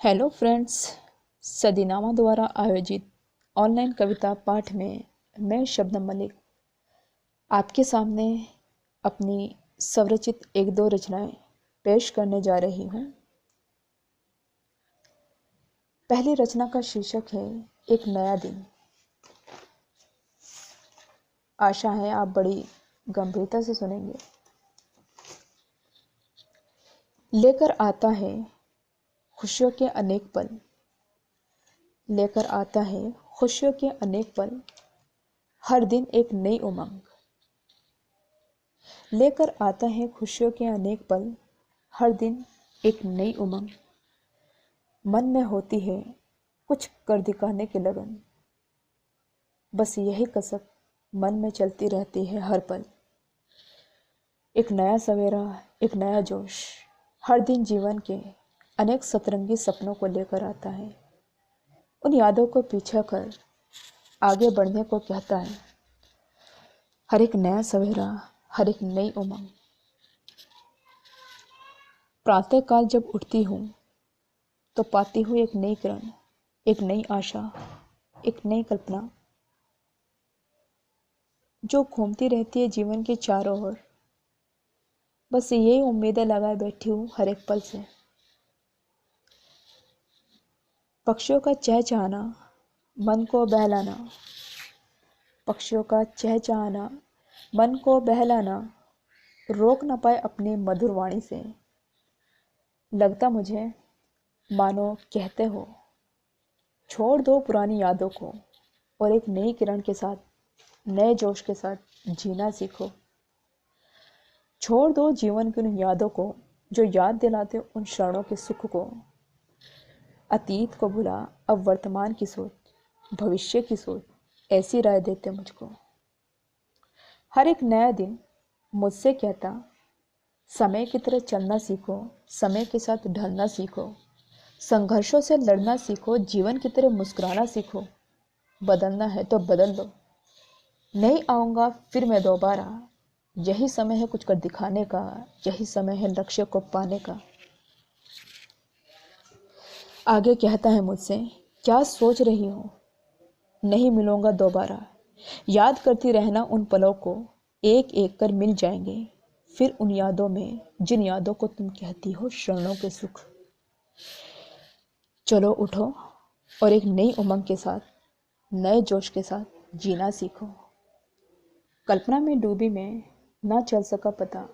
Hello friends, सदीनामा द्वारा आयोजित online कविता पाठ में मैं शबनम मलिक आपके सामने अपनी स्वरचित एक दो रचनाएं पेश करने जा रही हूँ। पहली रचना का शीर्षक है एक नया दिन। आशा है आप बड़ी गंभीरता से सुनेंगे। लेकर आता है खुशियों के अनेक पल, लेकर आता है खुशियों के अनेक पल, हर दिन एक नई उमंग। लेकर आता है खुशियों के अनेक पल, हर दिन एक नई उमंग। मन में होती है कुछ कर दिखाने की लगन, बस यही कसक मन में चलती रहती है हर पल। एक नया सवेरा, एक नया जोश, हर दिन जीवन के अनेक सतरंगी सपनों को लेकर आता है। उन यादों को पीछा कर आगे बढ़ने को कहता है। हर एक नया सवेरा, हर एक नई उमंग। प्रातःकाल जब उठती हूँ तो पाती हूँ एक नई किरण, एक नई आशा, एक नई कल्पना जो घूमती रहती है जीवन के चारों ओर। बस यही उम्मीदें लगाए बैठी हूँ हर एक पल से। पक्षियों का चहचहाना मन को बहलाना, पक्षियों का चहचहाना मन को बहलाना रोक न पाए अपनी मधुर वाणी से। लगता मुझे मानो कहते हो, छोड़ दो पुरानी यादों को और एक नई किरण के साथ, नए जोश के साथ जीना सीखो। छोड़ दो जीवन की उन यादों को जो याद दिलाते उन क्षणों के सुख को। अतीत को भुला अब वर्तमान की सोच, भविष्य की सोच, ऐसी राय देते मुझको। हर एक नया दिन मुझसे कहता, समय की तरह चलना सीखो, समय के साथ ढलना सीखो, संघर्षों से लड़ना सीखो, जीवन की तरह मुस्कुराना सीखो। बदलना है तो बदल लो, नहीं आऊँगा फिर मैं दोबारा। यही समय है कुछ कर दिखाने का, यही समय है लक्ष्य को पाने का। आगे कहता है मुझसे, क्या सोच रही हो, नहीं मिलूंगा दोबारा। याद करती रहना उन पलों को, एक एक कर मिल जाएंगे फिर उन यादों में, जिन यादों को तुम कहती हो क्षणों के सुख। चलो उठो और एक नई उमंग के साथ, नए जोश के साथ जीना सीखो। कल्पना में डूबी मैं ना चल सका पता,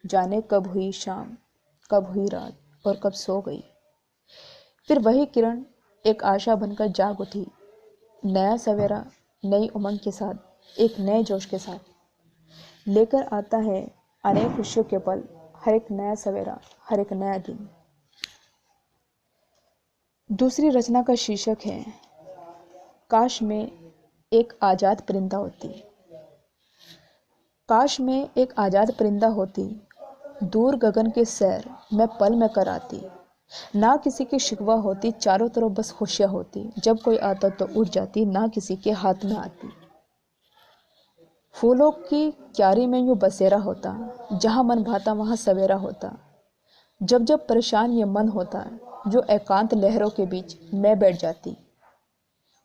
जाने कब हुई शाम, कब हुई रात और कब सो गई। फिर वही किरण एक आशा बनकर जाग उठी। नया सवेरा नई उमंग के साथ, एक नए जोश के साथ लेकर आता है अनेक खुशियों के पल, हर एक नया सवेरा, हर एक नया दिन। दूसरी रचना का शीर्षक है काश में एक आज़ाद परिंदा होती। काश में एक आज़ाद परिंदा होती, दूर गगन के सैर मैं पल में कराती। ना किसी की शिकवा होती, चारों तरफ बस खुशियाँ होती। जब कोई आता तो उड़ जाती, ना किसी के हाथ में आती। फूलों की क्यारी में यूं बसेरा होता, जहाँ मन भाता वहाँ सवेरा होता। जब जब परेशान ये मन होता, जो एकांत लहरों के बीच मैं बैठ जाती,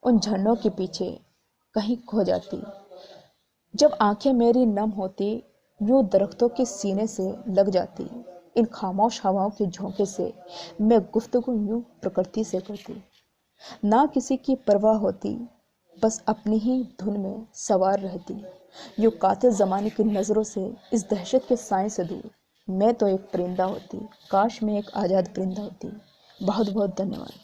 उन झरनों के पीछे कहीं खो जाती। जब आंखें मेरी नम होती, यूं दरख्तों के सीने से लग जाती। इन खामोश हवाओं के झोंके से मैं गुफ्तगू यूं प्रकृति से करती। ना किसी की परवाह होती, बस अपनी ही धुन में सवार रहती। यूं कातिल ज़माने की नज़रों से, इस दहशत के साए से दूर मैं तो एक परिंदा होती। काश मैं एक आज़ाद परिंदा होती। बहुत बहुत धन्यवाद।